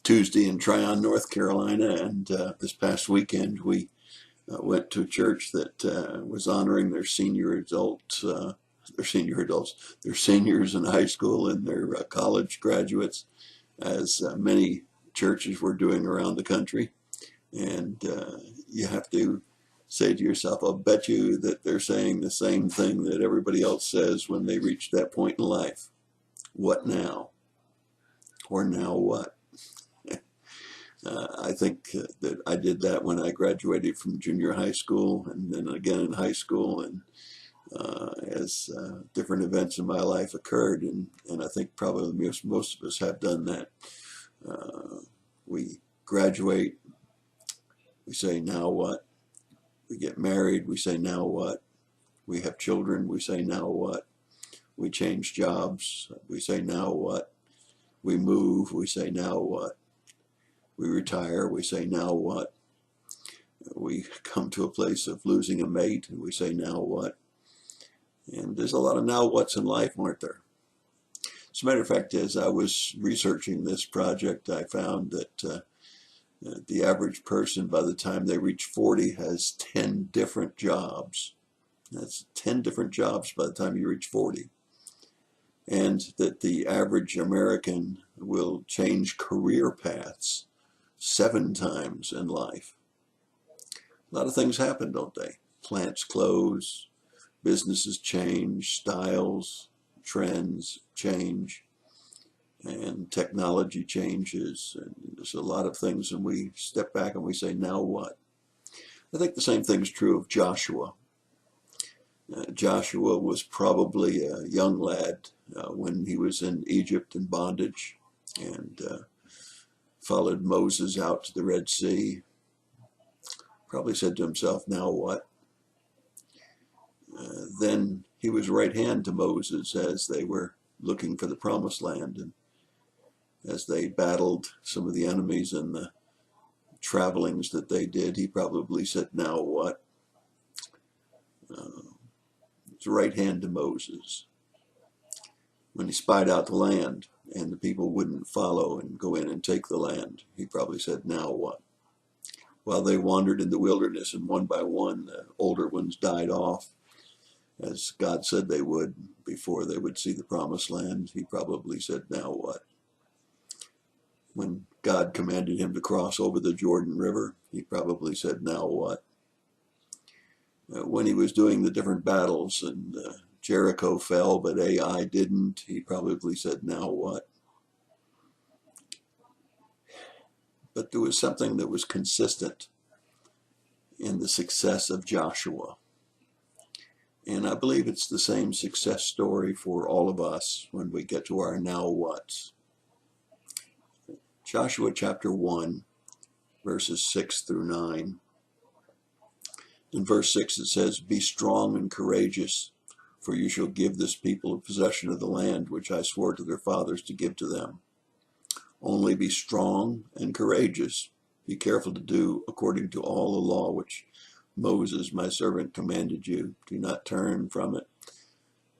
Tuesday in Tryon, North Carolina, and this past weekend we went to a church that was honoring their their seniors in high school and their college graduates, as many churches were doing around the country. And you have to say to yourself, I'll bet you that they're saying the same thing that everybody else says when they reach that point in life. What now? Or now what? I think that I did that when I graduated from junior high school, and then again in high school, and as different events in my life occurred, and I think probably most of us have done that. We graduate, we say, now what? We get married, we say, now what? We have children, we say, now what? We change jobs, we say, now what? We move, we say, now what? We retire, we say, now what? We come to a place of losing a mate, and we say, now what? And there's a lot of now what's in life, aren't there? As a matter of fact, as I was researching this project, I found that the average person, by the time they reach 40, has 10 different jobs. That's 10 different jobs by the time you reach 40. And that the average American will change career paths 7 times in life. A lot of things happen, don't they? Plants close, businesses change, styles, trends change, and technology changes, and there's a lot of things, and we step back and we say, now what? I think the same thing is true of Joshua. Joshua was probably a young lad when he was in Egypt in bondage, and followed Moses out to the Red Sea. Probably said to himself, now what? Then he was right hand to Moses as they were looking for the promised land, and as they battled some of the enemies and the travelings that they did, he probably said, now what? It's right hand to Moses. When he spied out the land and the people wouldn't follow and go in and take the land, he probably said, now what? While they wandered in the wilderness, and one by one the older ones died off, as God said they would before they would see the promised land, he probably said, now what? When God commanded him to cross over the Jordan River, he probably said, now what? When he was doing the different battles and Jericho fell, but Ai didn't, he probably said, now what? But there was something that was consistent in the success of Joshua. And I believe it's the same success story for all of us when we get to our now whats. Joshua chapter 1, verses 6 through 9. In verse 6 it says, be strong and courageous, for you shall give this people a possession of the land which I swore to their fathers to give to them. Only be strong and courageous. Be careful to do according to all the law which Moses, my servant, commanded you. Do not turn from it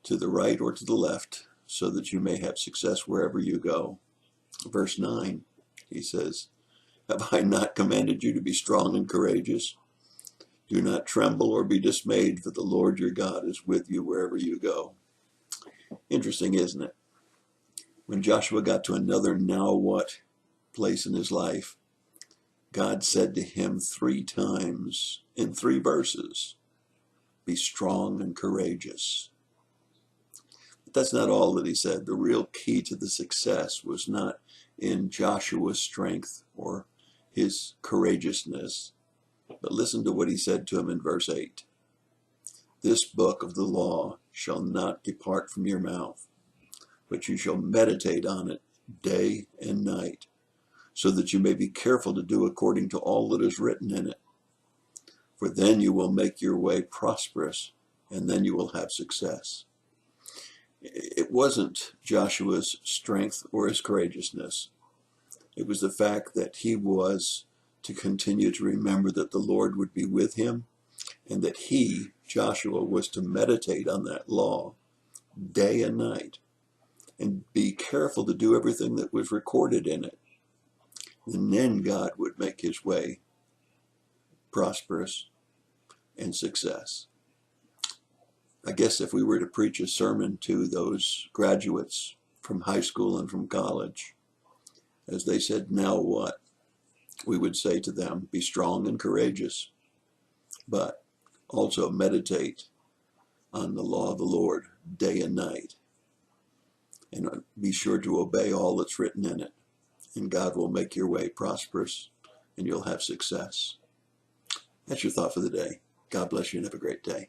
to the right or to the left, so that you may have success wherever you go. Verse 9, he says, have I not commanded you to be strong and courageous? Do not tremble or be dismayed, for the Lord your God is with you wherever you go. Interesting, isn't it? When Joshua got to another now what place in his life, God said to him 3 times in 3 verses, be strong and courageous. But that's not all that he said. The real key to the success was not in Joshua's strength or his courageousness, but listen to what he said to him in verse 8. This book of the law shall not depart from your mouth, but you shall meditate on it day and night, so that you may be careful to do according to all that is written in it. For then you will make your way prosperous, and then you will have success. It wasn't Joshua's strength or his courageousness. It was the fact that he was to continue to remember that the Lord would be with him, and that he, Joshua, was to meditate on that law day and night, and be careful to do everything that was recorded in it. and then God would make his way prosperous and success. I guess if we were to preach a sermon to those graduates from high school and from college, as they said, now what? We would say to them, be strong and courageous, but also meditate on the law of the Lord day and night, and be sure to obey all that's written in it, and God will make your way prosperous and you'll have success. That's your thought for the day. God bless you and have a great day.